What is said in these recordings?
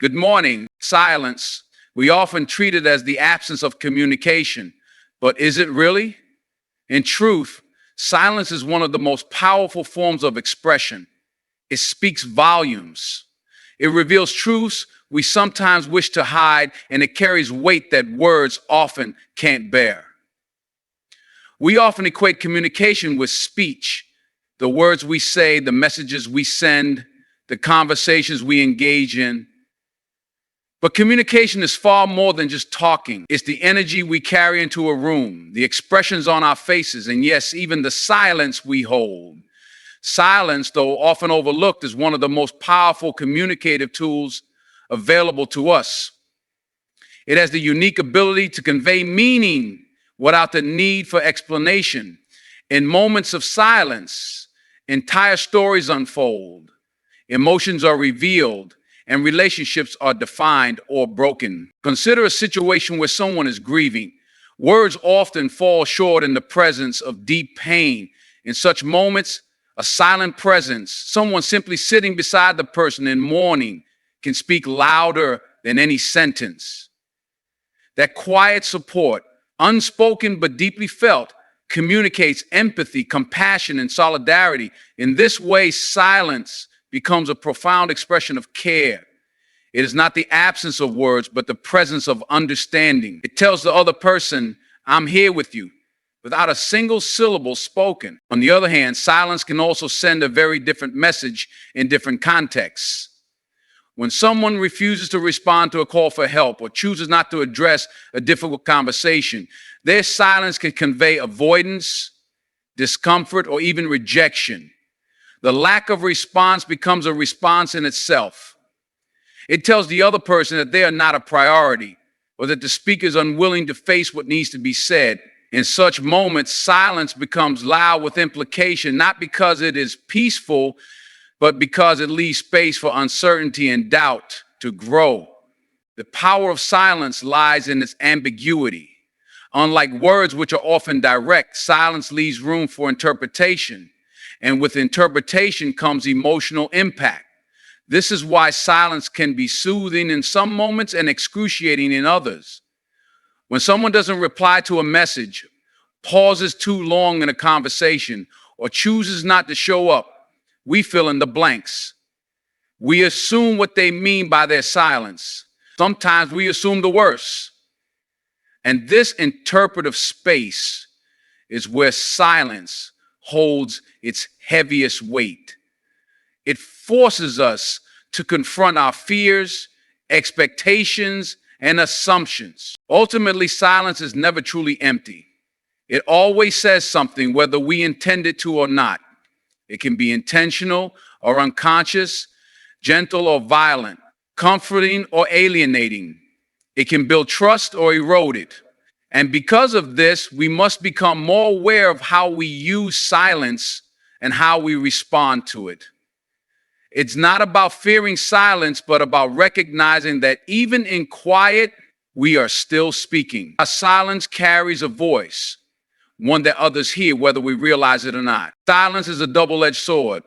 Good morning. Silence. We often treat it as the absence of communication, but is it really? In truth, silence is one of the most powerful forms of expression. It speaks volumes. It reveals truths we sometimes wish to hide, and it carries weight that words often can't bear. We often equate communication with speech, the words we say, the messages we send, the conversations we engage in. But communication is far more than just talking. It's the energy we carry into a room, the expressions on our faces, and yes, even the silence we hold. Silence, though often overlooked, is one of the most powerful communicative tools available to us. It has the unique ability to convey meaning without the need for explanation. In moments of silence, entire stories unfold, emotions are revealed, and relationships are defined or broken. Consider a situation where someone is grieving. Words often fall short in the presence of deep pain. In such moments, a silent presence, someone simply sitting beside the person in mourning, can speak louder than any sentence. That quiet support, unspoken but deeply felt, communicates empathy, compassion, and solidarity. In this way, silence becomes a profound expression of care. It is not the absence of words, but the presence of understanding. It tells the other person, I'm here with you, without a single syllable spoken. On the other hand, silence can also send a very different message in different contexts. When someone refuses to respond to a call for help or chooses not to address a difficult conversation, their silence can convey avoidance, discomfort, or even rejection. The lack of response becomes a response in itself. It tells the other person that they are not a priority, or that the speaker is unwilling to face what needs to be said. In such moments, silence becomes loud with implication, not because it is peaceful, but because it leaves space for uncertainty and doubt to grow. The power of silence lies in its ambiguity. Unlike words, which are often direct, silence leaves room for interpretation. And with interpretation comes emotional impact. This is why silence can be soothing in some moments and excruciating in others. When someone doesn't reply to a message, pauses too long in a conversation, or chooses not to show up, we fill in the blanks. We assume what they mean by their silence. Sometimes we assume the worst. And this interpretive space is where silence holds its heaviest weight. It forces us to confront our fears, expectations, and assumptions. Ultimately, silence is never truly empty. It always says something, whether we intend it to or not. It can be intentional or unconscious, gentle or violent, comforting or alienating. It can build trust or erode it. And because of this, we must become more aware of how we use silence and how we respond to it. It's not about fearing silence, but about recognizing that even in quiet, we are still speaking. Our silence carries a voice, one that others hear, whether we realize it or not. Silence is a double-edged sword.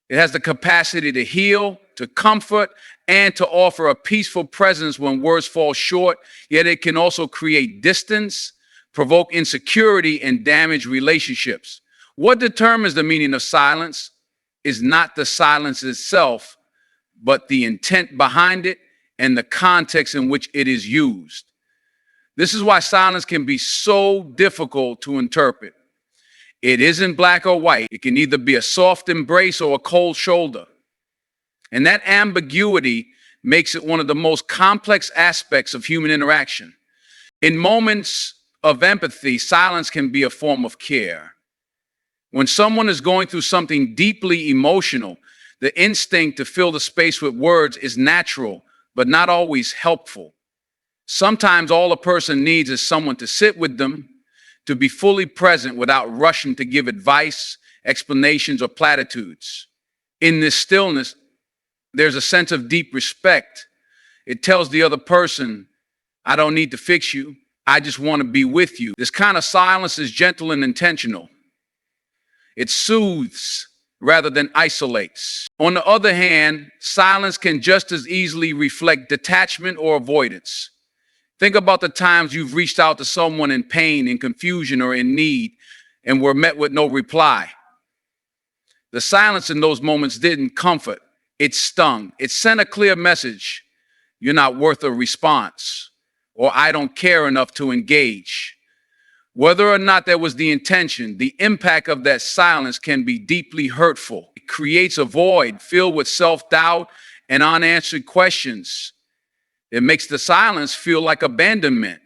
It has the capacity to heal, to comfort, and to offer a peaceful presence when words fall short, yet it can also create distance, provoke insecurity, and damage relationships. What determines the meaning of silence is not the silence itself, but the intent behind it and the context in which it is used. This is why silence can be so difficult to interpret. It isn't black or white. It can either be a soft embrace or a cold shoulder. And that ambiguity makes it one of the most complex aspects of human interaction. In moments of empathy, silence can be a form of care. When someone is going through something deeply emotional, the instinct to fill the space with words is natural, but not always helpful. Sometimes all a person needs is someone to sit with them, to be fully present without rushing to give advice, explanations, or platitudes. In this stillness, there's a sense of deep respect. It tells the other person, I don't need to fix you. I just want to be with you. This kind of silence is gentle and intentional. It soothes, rather than isolates. On the other hand, silence can just as easily reflect detachment or avoidance. Think about the times you've reached out to someone in pain, in confusion, or in need, and were met with no reply. The silence in those moments didn't comfort, it stung. It sent a clear message: you're not worth a response, or I don't care enough to engage. Whether or not that was the intention, the impact of that silence can be deeply hurtful. It creates a void filled with self-doubt and unanswered questions. It makes the silence feel like abandonment.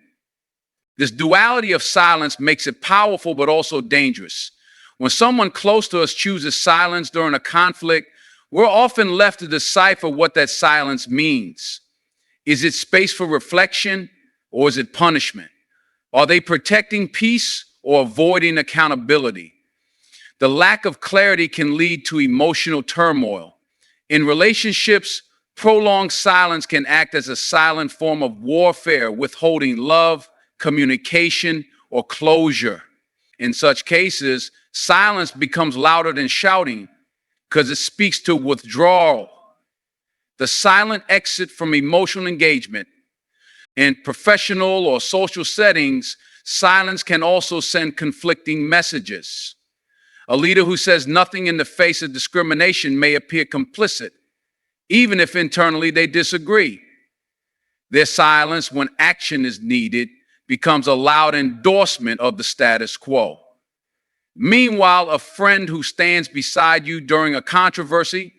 This duality of silence makes it powerful but also dangerous. When someone close to us chooses silence during a conflict, we're often left to decipher what that silence means. Is it space for reflection, or is it punishment? Are they protecting peace or avoiding accountability? The lack of clarity can lead to emotional turmoil. In relationships, prolonged silence can act as a silent form of warfare, withholding love, communication, or closure. In such cases, silence becomes louder than shouting because it speaks to withdrawal. The silent exit from emotional engagement. In professional or social settings, silence can also send conflicting messages. A leader who says nothing in the face of discrimination may appear complicit, even if internally they disagree. Their silence, when action is needed, becomes a loud endorsement of the status quo. Meanwhile, a friend who stands beside you during a controversy,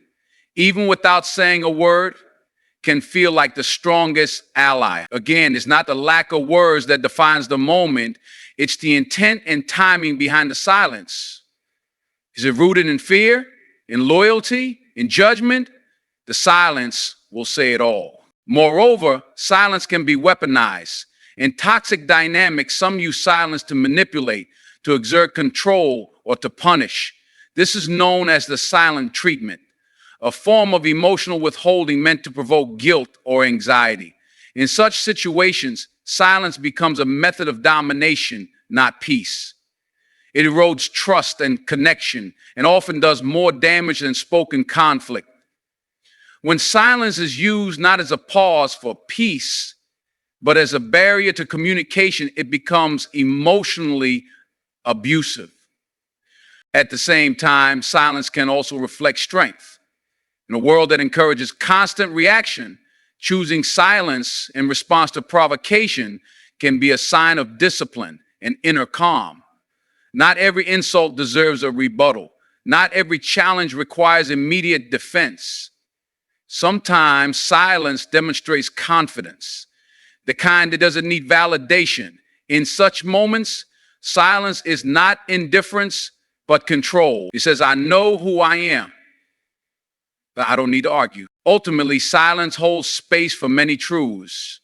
even without saying a word, can feel like the strongest ally. Again, it's not the lack of words that defines the moment, it's the intent and timing behind the silence. Is it rooted in fear, in loyalty, in judgment? The silence will say it all. Moreover, silence can be weaponized. In toxic dynamics, some use silence to manipulate, to exert control, or to punish. This is known as the silent treatment, a form of emotional withholding meant to provoke guilt or anxiety. In such situations, silence becomes a method of domination, not peace. It erodes trust and connection, and often does more damage than spoken conflict. When silence is used not as a pause for peace, but as a barrier to communication, it becomes emotionally abusive. At the same time, silence can also reflect strength. In a world that encourages constant reaction, choosing silence in response to provocation can be a sign of discipline and inner calm. Not every insult deserves a rebuttal. Not every challenge requires immediate defense. Sometimes silence demonstrates confidence, the kind that doesn't need validation. In such moments, silence is not indifference, but control. It says, I know who I am, but I don't need to argue. Ultimately, silence holds space for many truths.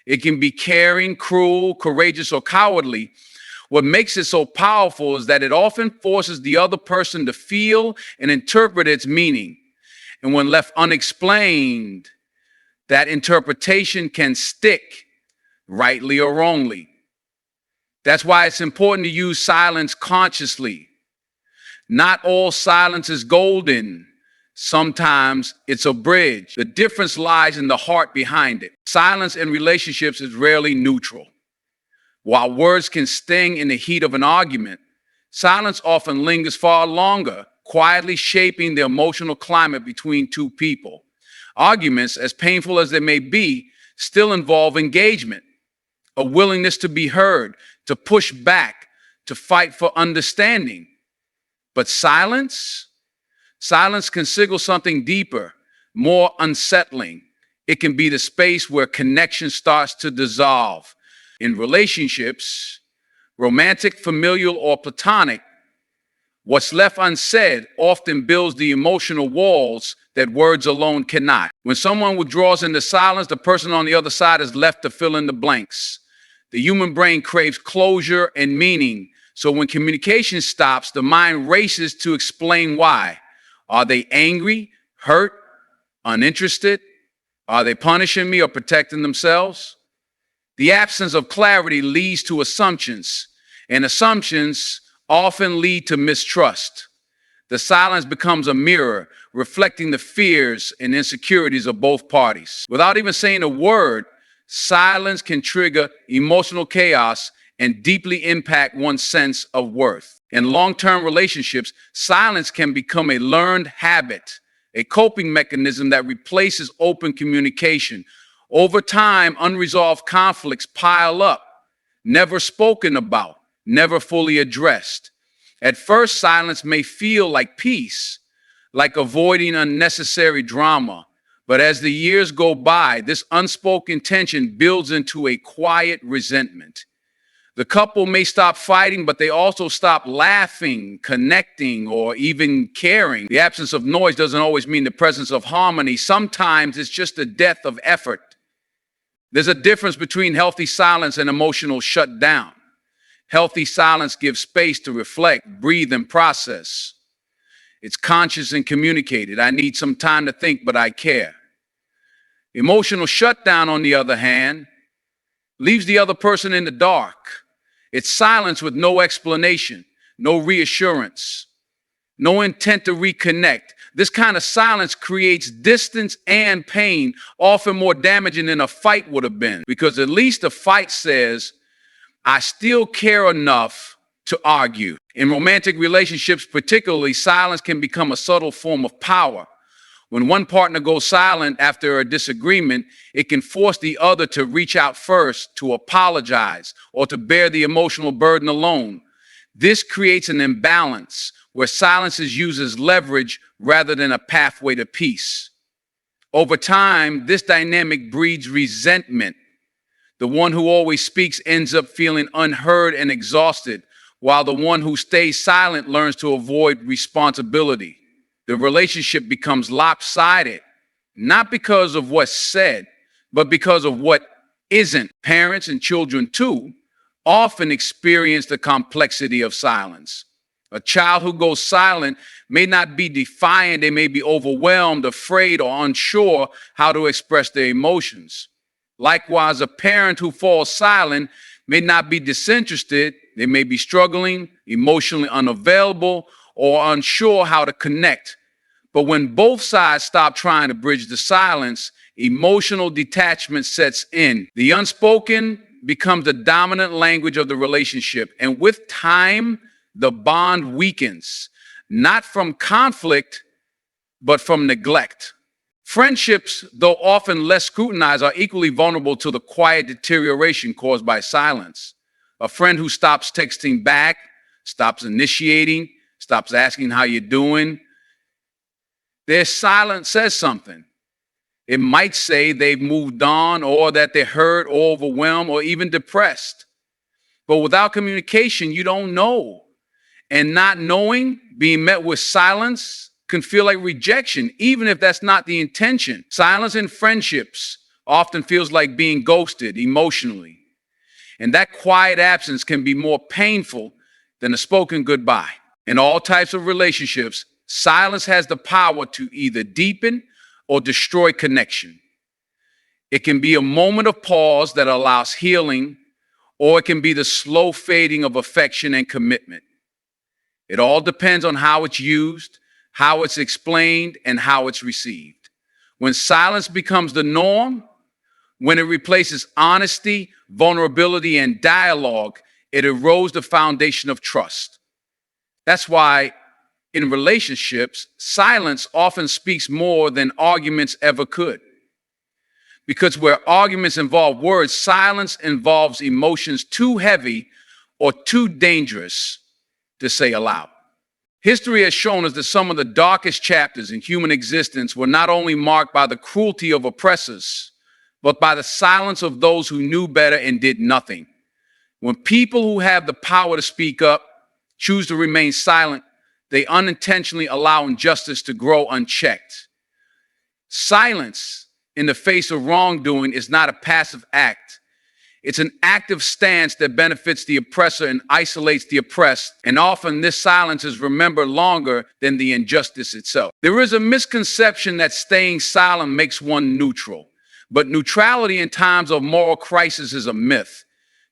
It can be caring, cruel, courageous, or cowardly. What makes it so powerful is that it often forces the other person to feel and interpret its meaning. And when left unexplained, that interpretation can stick, rightly or wrongly. That's why it's important to use silence consciously. Not all silence is golden. Sometimes it's a bridge. The difference lies in the heart behind it. Silence in relationships is rarely neutral. While words can sting in the heat of an argument, silence often lingers far longer, quietly shaping the emotional climate between two people. Arguments, as painful as they may be, still involve engagement, a willingness to be heard, to push back, to fight for understanding. But silence can signal something deeper, more unsettling. It can be the space where connection starts to dissolve. In relationships, romantic, familial, or platonic, what's left unsaid often builds the emotional walls that words alone cannot. When someone withdraws into silence, the person on the other side is left to fill in the blanks. The human brain craves closure and meaning, so when communication stops, the mind races to explain why. Are they angry, hurt, uninterested? Are they punishing me or protecting themselves? The absence of clarity leads to assumptions, and assumptions often lead to mistrust. The silence becomes a mirror, reflecting the fears and insecurities of both parties. Without even saying a word, silence can trigger emotional chaos and deeply impact one's sense of worth. In long-term relationships, silence can become a learned habit, a coping mechanism that replaces open communication. Over time, unresolved conflicts pile up, never spoken about, never fully addressed. At first, silence may feel like peace, like avoiding unnecessary drama. But as the years go by, this unspoken tension builds into a quiet resentment. The couple may stop fighting, but they also stop laughing, connecting, or even caring. The absence of noise doesn't always mean the presence of harmony. Sometimes it's just the death of effort. There's a difference between healthy silence and emotional shutdown. Healthy silence gives space to reflect, breathe, and process. It's conscious and communicated. I need some time to think, but I care. Emotional shutdown, on the other hand, leaves the other person in the dark. It's silence with no explanation, no reassurance, no intent to reconnect. This kind of silence creates distance and pain, often more damaging than a fight would have been, because at least a fight says, I still care enough to argue. In romantic relationships, particularly, silence can become a subtle form of power. When one partner goes silent after a disagreement, it can force the other to reach out first, to apologize, or to bear the emotional burden alone. This creates an imbalance where silence is used as leverage rather than a pathway to peace. Over time, this dynamic breeds resentment. The one who always speaks ends up feeling unheard and exhausted, while the one who stays silent learns to avoid responsibility. The relationship becomes lopsided, not because of what's said, but because of what isn't. Parents and children, too, often experience the complexity of silence. A child who goes silent may not be defiant, they may be overwhelmed, afraid, or unsure how to express their emotions. Likewise, a parent who falls silent may not be disinterested, they may be struggling, emotionally unavailable, or unsure how to connect. But when both sides stop trying to bridge the silence, emotional detachment sets in. The unspoken becomes the dominant language of the relationship, and with time, the bond weakens, not from conflict, but from neglect. Friendships, though often less scrutinized, are equally vulnerable to the quiet deterioration caused by silence. A friend who stops texting back, stops initiating, stops asking how you're doing, their silence says something. It might say they've moved on, or that they're hurt or overwhelmed or even depressed. But without communication, you don't know. And not knowing, being met with silence, can feel like rejection, even if that's not the intention. Silence in friendships often feels like being ghosted emotionally. And that quiet absence can be more painful than a spoken goodbye. In all types of relationships, silence has the power to either deepen or destroy connection. It can be a moment of pause that allows healing, or it can be the slow fading of affection and commitment. It all depends on how it's used, how it's explained, and how it's received. When silence becomes the norm, when it replaces honesty, vulnerability, and dialogue, it erodes the foundation of trust. That's why in relationships, silence often speaks more than arguments ever could. Because where arguments involve words, silence involves emotions too heavy or too dangerous to say aloud. History has shown us that some of the darkest chapters in human existence were not only marked by the cruelty of oppressors, but by the silence of those who knew better and did nothing. When people who have the power to speak up choose to remain silent, they unintentionally allow injustice to grow unchecked. Silence in the face of wrongdoing is not a passive act. It's an active stance that benefits the oppressor and isolates the oppressed, and often this silence is remembered longer than the injustice itself. There is a misconception that staying silent makes one neutral, but neutrality in times of moral crisis is a myth.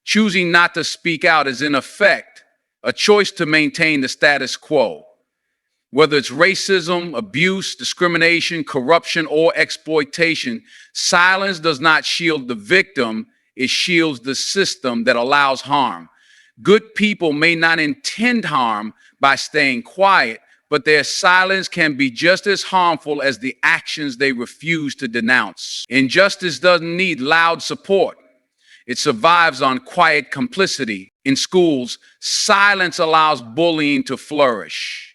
Choosing not to speak out is, in effect, a choice to maintain the status quo. Whether it's racism, abuse, discrimination, corruption, or exploitation, silence does not shield the victim, it shields the system that allows harm. Good people may not intend harm by staying quiet, but their silence can be just as harmful as the actions they refuse to denounce. Injustice doesn't need loud support. It survives on quiet complicity. In schools, silence allows bullying to flourish.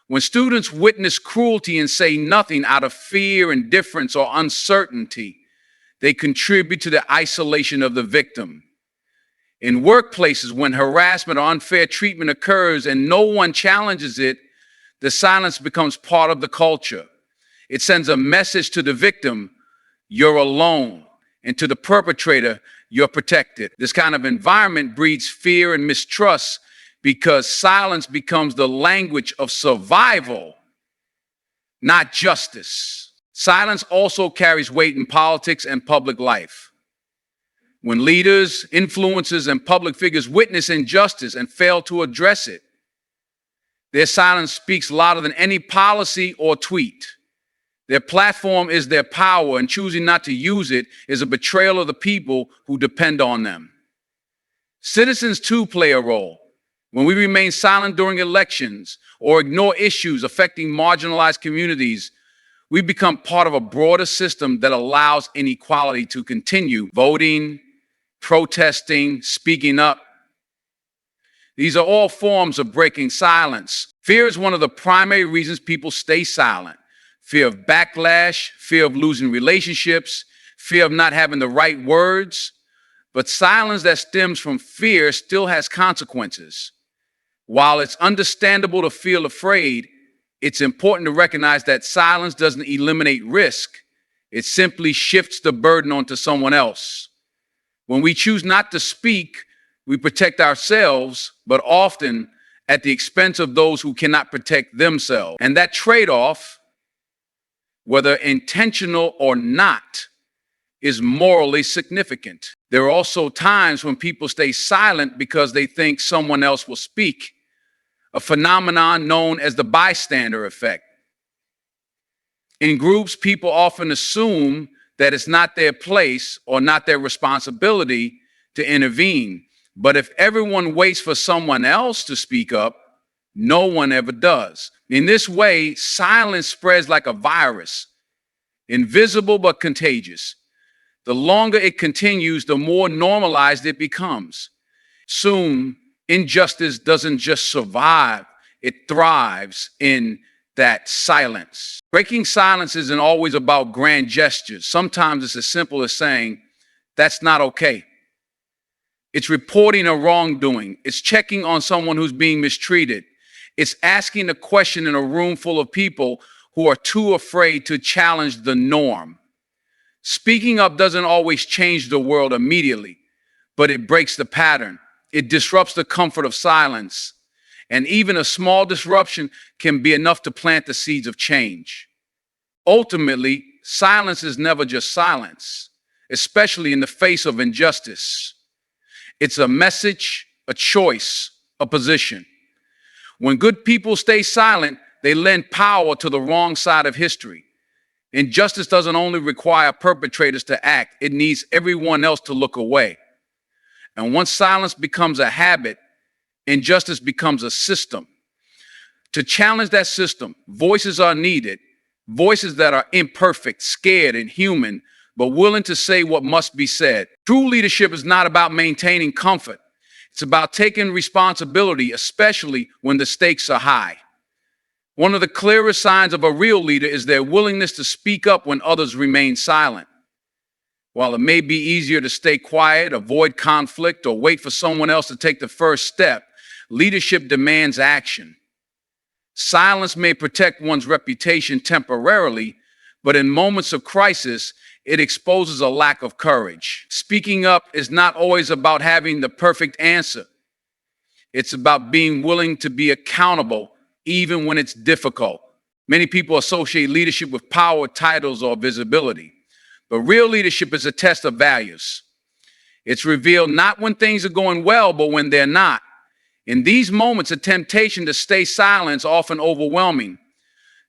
When students witness cruelty and say nothing out of fear, indifference, or uncertainty, they contribute to the isolation of the victim. In workplaces, when harassment or unfair treatment occurs and no one challenges it, the silence becomes part of the culture. It sends a message to the victim, you're alone, and to the perpetrator, you're protected. This kind of environment breeds fear and mistrust because silence becomes the language of survival, not justice. Silence also carries weight in politics and public life. When leaders, influencers, and public figures witness injustice and fail to address it, their silence speaks louder than any policy or tweet. Their platform is their power, and choosing not to use it is a betrayal of the people who depend on them. Citizens too play a role. When we remain silent during elections or ignore issues affecting marginalized communities, we become part of a broader system that allows inequality to continue. Voting, protesting, speaking up. These are all forms of breaking silence. Fear is one of the primary reasons people stay silent. Fear of backlash, fear of losing relationships, fear of not having the right words. But silence that stems from fear still has consequences. While it's understandable to feel afraid, it's important to recognize that silence doesn't eliminate risk. It simply shifts the burden onto someone else. When we choose not to speak, we protect ourselves, but often at the expense of those who cannot protect themselves. And that trade-off, whether intentional or not, is morally significant. There are also times when people stay silent because they think someone else will speak, a phenomenon known as the bystander effect. In groups, people often assume that it's not their place or not their responsibility to intervene. But if everyone waits for someone else to speak up, no one ever does. In this way, silence spreads like a virus, invisible but contagious. The longer it continues, the more normalized it becomes. Soon, injustice doesn't just survive, it thrives in that silence. Breaking silence isn't always about grand gestures. Sometimes it's as simple as saying, that's not okay. It's reporting a wrongdoing. It's checking on someone who's being mistreated. It's asking a question in a room full of people who are too afraid to challenge the norm. Speaking up doesn't always change the world immediately, but it breaks the pattern. It disrupts the comfort of silence. And even a small disruption can be enough to plant the seeds of change. Ultimately, silence is never just silence, especially in the face of injustice. It's a message, a choice, a position. When good people stay silent, they lend power to the wrong side of history. Injustice doesn't only require perpetrators to act, it needs everyone else to look away. And once silence becomes a habit, injustice becomes a system. To challenge that system, voices are needed, voices that are imperfect, scared, and human, but willing to say what must be said. True leadership is not about maintaining comfort. It's about taking responsibility, especially when the stakes are high. One of the clearest signs of a real leader is their willingness to speak up when others remain silent. While it may be easier to stay quiet, avoid conflict, or wait for someone else to take the first step, leadership demands action. Silence may protect one's reputation temporarily, but in moments of crisis, it exposes a lack of courage. Speaking up is not always about having the perfect answer. It's about being willing to be accountable, even when it's difficult. Many people associate leadership with power, titles, or visibility. But real leadership is a test of values. It's revealed not when things are going well, but when they're not. In these moments, the temptation to stay silent is often overwhelming.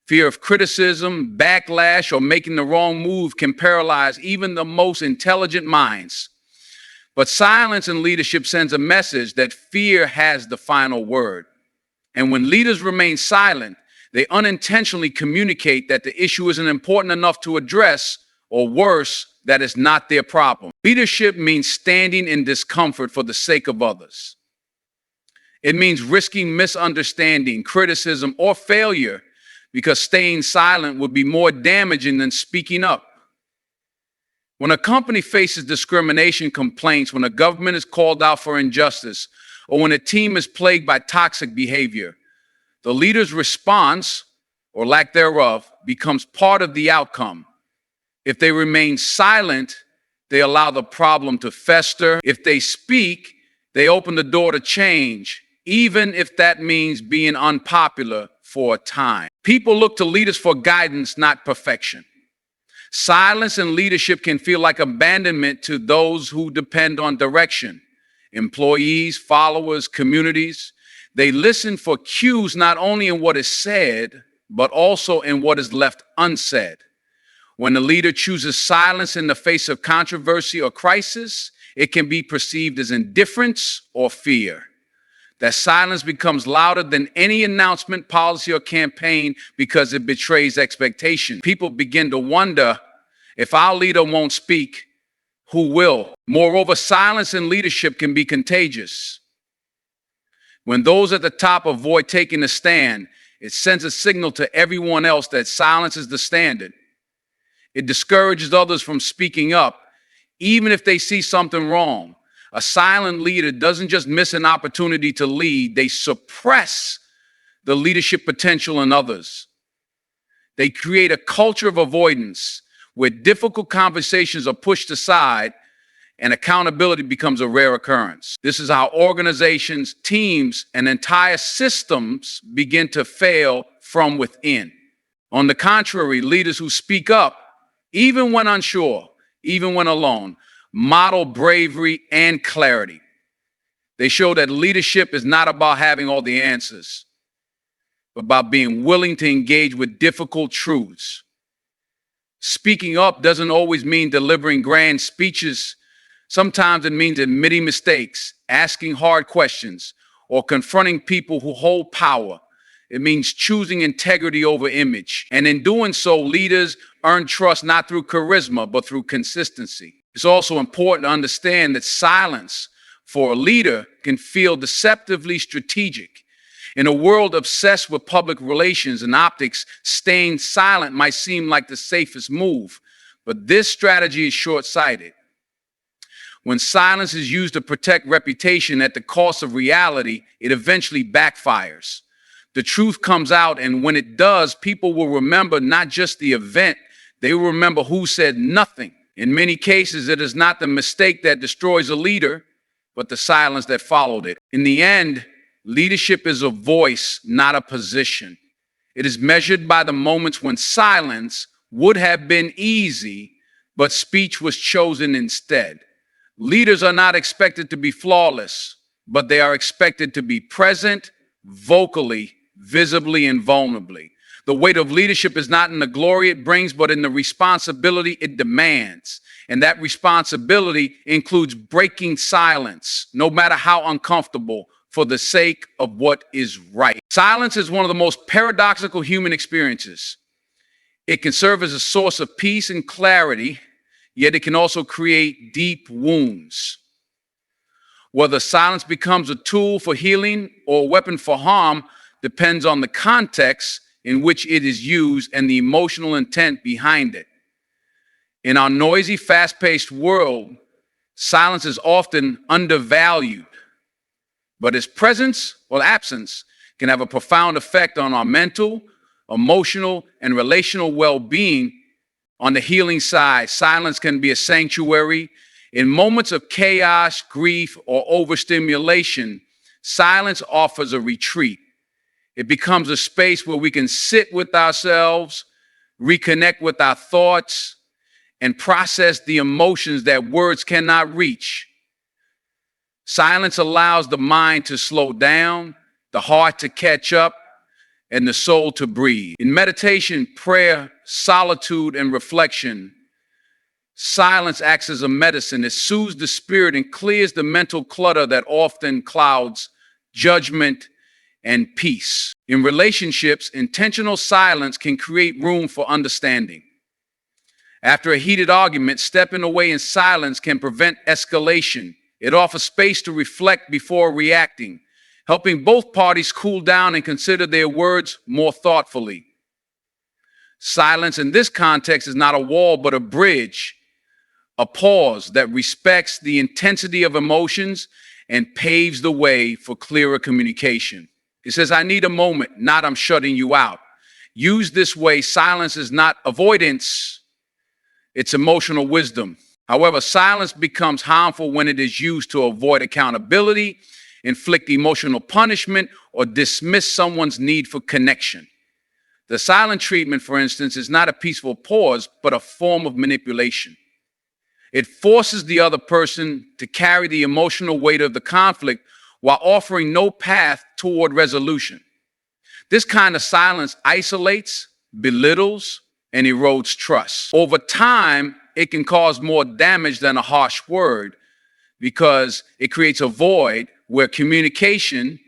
Fear of criticism, backlash, or making the wrong move can paralyze even the most intelligent minds. But silence in leadership sends a message that fear has the final word. And when leaders remain silent, they unintentionally communicate that the issue isn't important enough to address, or worse, that it's not their problem. Leadership means standing in discomfort for the sake of others. It means risking misunderstanding, criticism, or failure because staying silent would be more damaging than speaking up. When a company faces discrimination complaints, when a government is called out for injustice, or when a team is plagued by toxic behavior, the leader's response, or lack thereof, becomes part of the outcome. If they remain silent, they allow the problem to fester. If they speak, they open the door to change, even if that means being unpopular for a time. People look to leaders for guidance, not perfection. Silence in leadership can feel like abandonment to those who depend on direction. Employees, followers, communities. They listen for cues not only in what is said, but also in what is left unsaid. When a leader chooses silence in the face of controversy or crisis, it can be perceived as indifference or fear. That silence becomes louder than any announcement, policy, or campaign because it betrays expectation. People begin to wonder, if our leader won't speak, who will? Moreover, silence in leadership can be contagious. When those at the top avoid taking a stand, it sends a signal to everyone else that silence is the standard. It discourages others from speaking up, even if they see something wrong. A silent leader doesn't just miss an opportunity to lead, they suppress the leadership potential in others. They create a culture of avoidance where difficult conversations are pushed aside and accountability becomes a rare occurrence. This is how organizations, teams, and entire systems begin to fail from within. On the contrary, leaders who speak up, even when unsure, even when alone, model bravery and clarity. They show that leadership is not about having all the answers, but about being willing to engage with difficult truths. Speaking up doesn't always mean delivering grand speeches. Sometimes it means admitting mistakes, asking hard questions, or confronting people who hold power. It means choosing integrity over image. And in doing so, leaders earn trust not through charisma, but through consistency. It's also important to understand that silence for a leader can feel deceptively strategic. In a world obsessed with public relations and optics, staying silent might seem like the safest move, but this strategy is short-sighted. When silence is used to protect reputation at the cost of reality, it eventually backfires. The truth comes out, and when it does, people will remember not just the event, they will remember who said nothing. In many cases, it is not the mistake that destroys a leader, but the silence that followed it. In the end, leadership is a voice, not a position. It is measured by the moments when silence would have been easy, but speech was chosen instead. Leaders are not expected to be flawless, but they are expected to be present, vocally, visibly, and vulnerably. The weight of leadership is not in the glory it brings, but in the responsibility it demands. And that responsibility includes breaking silence, no matter how uncomfortable, for the sake of what is right. Silence is one of the most paradoxical human experiences. It can serve as a source of peace and clarity, yet it can also create deep wounds. Whether silence becomes a tool for healing or a weapon for harm depends on the context in which it is used and the emotional intent behind it. In our noisy, fast-paced world, silence is often undervalued, but its presence or absence can have a profound effect on our mental, emotional, and relational well-being. On the healing side, silence can be a sanctuary. In moments of chaos, grief, or overstimulation, silence offers a retreat. It becomes a space where we can sit with ourselves, reconnect with our thoughts, and process the emotions that words cannot reach. Silence allows the mind to slow down, the heart to catch up, and the soul to breathe. In meditation, prayer, solitude, and reflection, silence acts as a medicine. It soothes the spirit and clears the mental clutter that often clouds judgment and peace. In relationships, intentional silence can create room for understanding. After a heated argument, stepping away in silence can prevent escalation. It offers space to reflect before reacting, helping both parties cool down and consider their words more thoughtfully. Silence in this context is not a wall, but a bridge, a pause that respects the intensity of emotions and paves the way for clearer communication. It says, I need a moment, not I'm shutting you out. Used this way, silence is not avoidance, it's emotional wisdom. However, silence becomes harmful when it is used to avoid accountability, inflict emotional punishment, or dismiss someone's need for connection. The silent treatment, for instance, is not a peaceful pause, but a form of manipulation. It forces the other person to carry the emotional weight of the conflict while offering no path toward resolution. This kind of silence isolates, belittles, and erodes trust. Over time, it can cause more damage than a harsh word because it creates a void where communication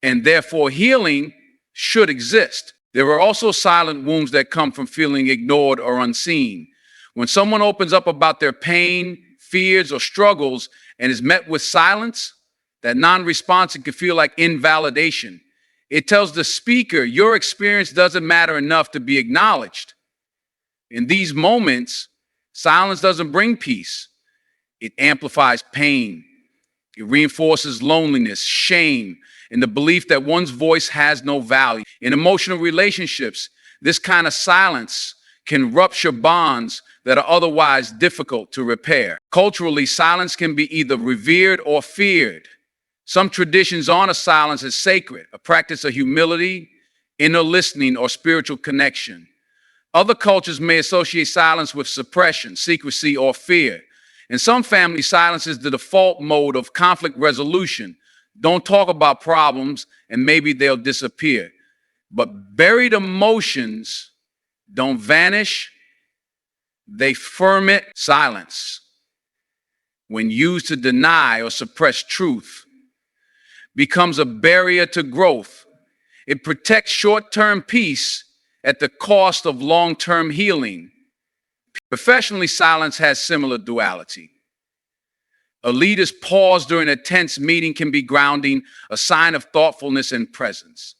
and therefore healing should exist. There are also silent wounds that come from feeling ignored or unseen. When someone opens up about their pain, fears, or struggles and is met with silence, that non-response can feel like invalidation. It tells the speaker, your experience doesn't matter enough to be acknowledged. In these moments, silence doesn't bring peace. It amplifies pain. It reinforces loneliness, shame, and the belief that one's voice has no value. In emotional relationships, this kind of silence can rupture bonds that are otherwise difficult to repair. Culturally, silence can be either revered or feared. Some traditions honor silence as sacred, a practice of humility, inner listening, or spiritual connection. Other cultures may associate silence with suppression, secrecy, or fear. In some families, silence is the default mode of conflict resolution. Don't talk about problems, and maybe they'll disappear. But buried emotions don't vanish, they ferment. Silence, when used to deny or suppress truth, becomes a barrier to growth. It protects short-term peace at the cost of long-term healing. Professionally, silence has similar duality. A leader's pause during a tense meeting can be grounding, a sign of thoughtfulness and presence.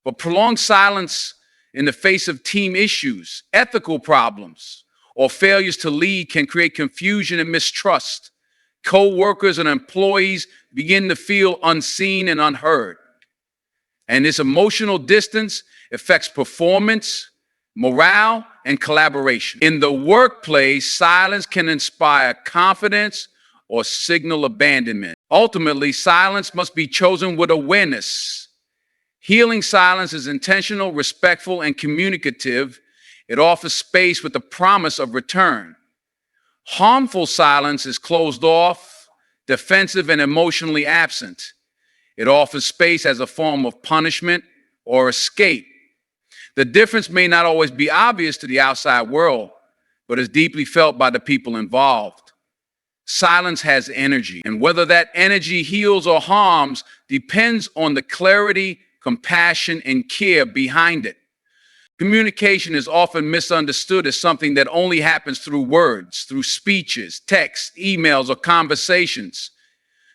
But prolonged silence in the face of team issues, ethical problems, or failures to lead can create confusion and mistrust. Co-workers and employees begin to feel unseen and unheard. And this emotional distance affects performance, morale, and collaboration. In the workplace, silence can inspire confidence or signal abandonment. Ultimately, silence must be chosen with awareness. Healing silence is intentional, respectful, and communicative. It offers space with the promise of return. Harmful silence is closed off, defensive, and emotionally absent. It offers space as a form of punishment or escape. The difference may not always be obvious to the outside world, but is deeply felt by the people involved. Silence has energy, and whether that energy heals or harms depends on the clarity, compassion, and care behind it. Communication is often misunderstood as something that only happens through words, through speeches, texts, emails, or conversations.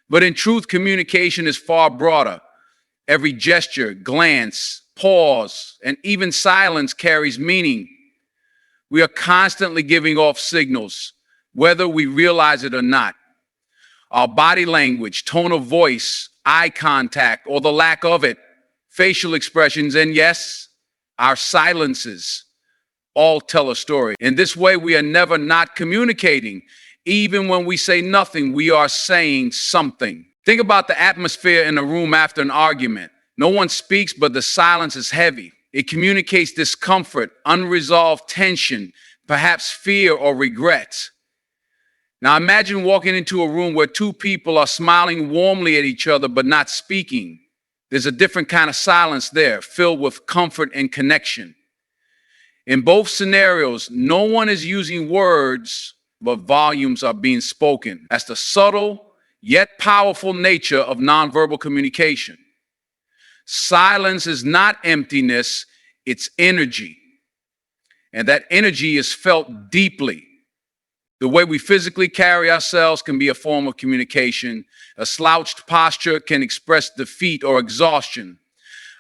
But in truth, communication is far broader. Every gesture, glance, pause, and even silence carries meaning. We are constantly giving off signals, whether we realize it or not. Our body language, tone of voice, eye contact, or the lack of it, facial expressions, and yes, our silences all tell a story. In this way, we are never not communicating. Even when we say nothing, we are saying something. Think about the atmosphere in a room after an argument. No one speaks, but the silence is heavy. It communicates discomfort, unresolved tension, perhaps fear or regret. Now imagine walking into a room where two people are smiling warmly at each other but not speaking. There's a different kind of silence there, filled with comfort and connection. In both scenarios, no one is using words, but volumes are being spoken. That's the subtle yet powerful nature of nonverbal communication. Silence is not emptiness, it's energy. And that energy is felt deeply. The way we physically carry ourselves can be a form of communication. A slouched posture can express defeat or exhaustion.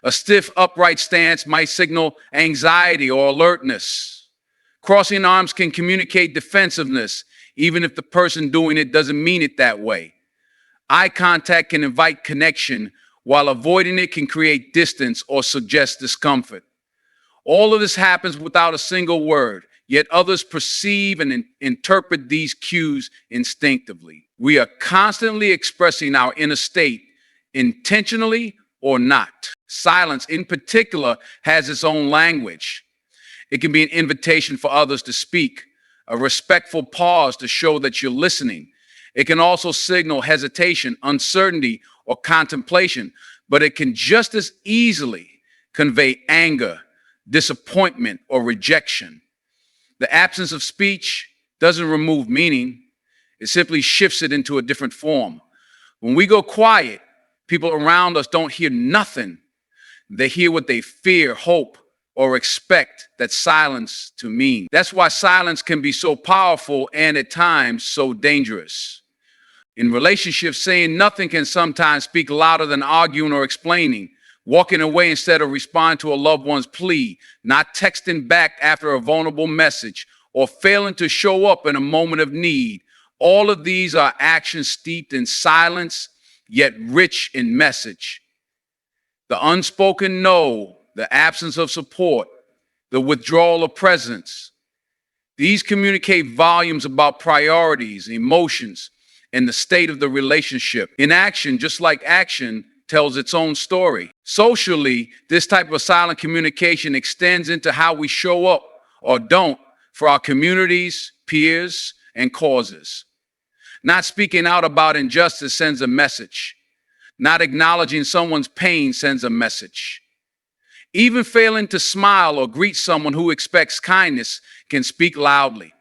A stiff, upright stance might signal anxiety or alertness. Crossing arms can communicate defensiveness, even if the person doing it doesn't mean it that way. Eye contact can invite connection, while avoiding it can create distance or suggest discomfort. All of this happens without a single word, yet others perceive and interpret these cues instinctively. We are constantly expressing our inner state, intentionally or not. Silence, in particular, has its own language. It can be an invitation for others to speak, a respectful pause to show that you're listening. It can also signal hesitation, uncertainty, or contemplation, but it can just as easily convey anger, disappointment, or rejection. The absence of speech doesn't remove meaning. It simply shifts it into a different form. When we go quiet, people around us don't hear nothing. They hear what they fear, hope, or expect that silence to mean. That's why silence can be so powerful and at times so dangerous. In relationships, saying nothing can sometimes speak louder than arguing or explaining. Walking away instead of responding to a loved one's plea, not texting back after a vulnerable message, or failing to show up in a moment of need. All of these are actions steeped in silence, yet rich in message. The unspoken no, the absence of support, the withdrawal of presence. These communicate volumes about priorities, emotions, and the state of the relationship. Inaction, just like action, tells its own story. Socially, this type of silent communication extends into how we show up or don't for our communities, peers, and causes. Not speaking out about injustice sends a message. Not acknowledging someone's pain sends a message. Even failing to smile or greet someone who expects kindness can speak loudly.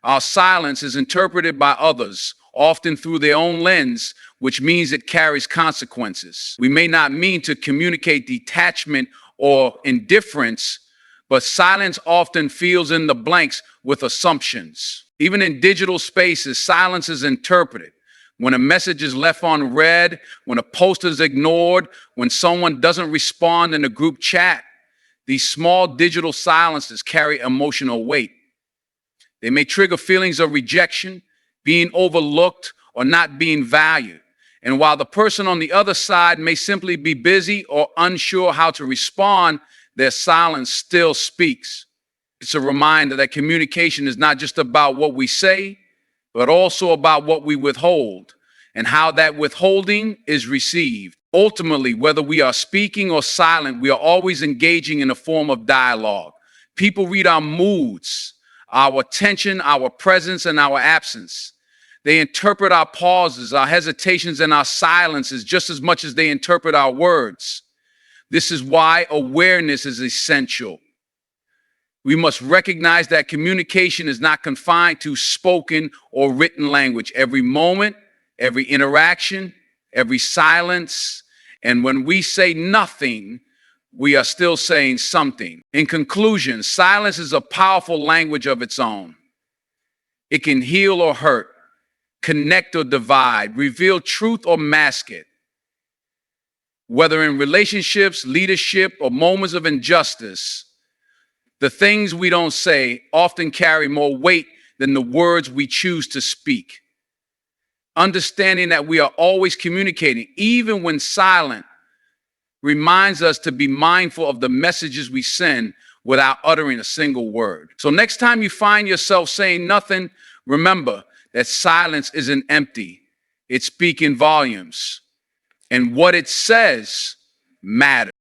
Our silence is interpreted by others, often through their own lens, which means it carries consequences. We may not mean to communicate detachment or indifference, but silence often fills in the blanks with assumptions. Even in digital spaces, silence is interpreted. When a message is left unread, when a post is ignored, when someone doesn't respond in a group chat, these small digital silences carry emotional weight. They may trigger feelings of rejection, being overlooked, or not being valued. And while the person on the other side may simply be busy or unsure how to respond, their silence still speaks. It's a reminder that communication is not just about what we say, but also about what we withhold and how that withholding is received. Ultimately, whether we are speaking or silent, we are always engaging in a form of dialogue. People read our moods, our attention, our presence, and our absence. They interpret our pauses, our hesitations, and our silences just as much as they interpret our words. This is why awareness is essential. We must recognize that communication is not confined to spoken or written language. Every moment, every interaction, every silence, and when we say nothing, we are still saying something. In conclusion, silence is a powerful language of its own. It can heal or hurt, connect or divide, reveal truth or mask it. Whether in relationships, leadership, or moments of injustice, the things we don't say often carry more weight than the words we choose to speak. Understanding that we are always communicating, even when silent, reminds us to be mindful of the messages we send without uttering a single word. So next time you find yourself saying nothing, remember that silence isn't empty. It's speaking volumes. And what it says matters.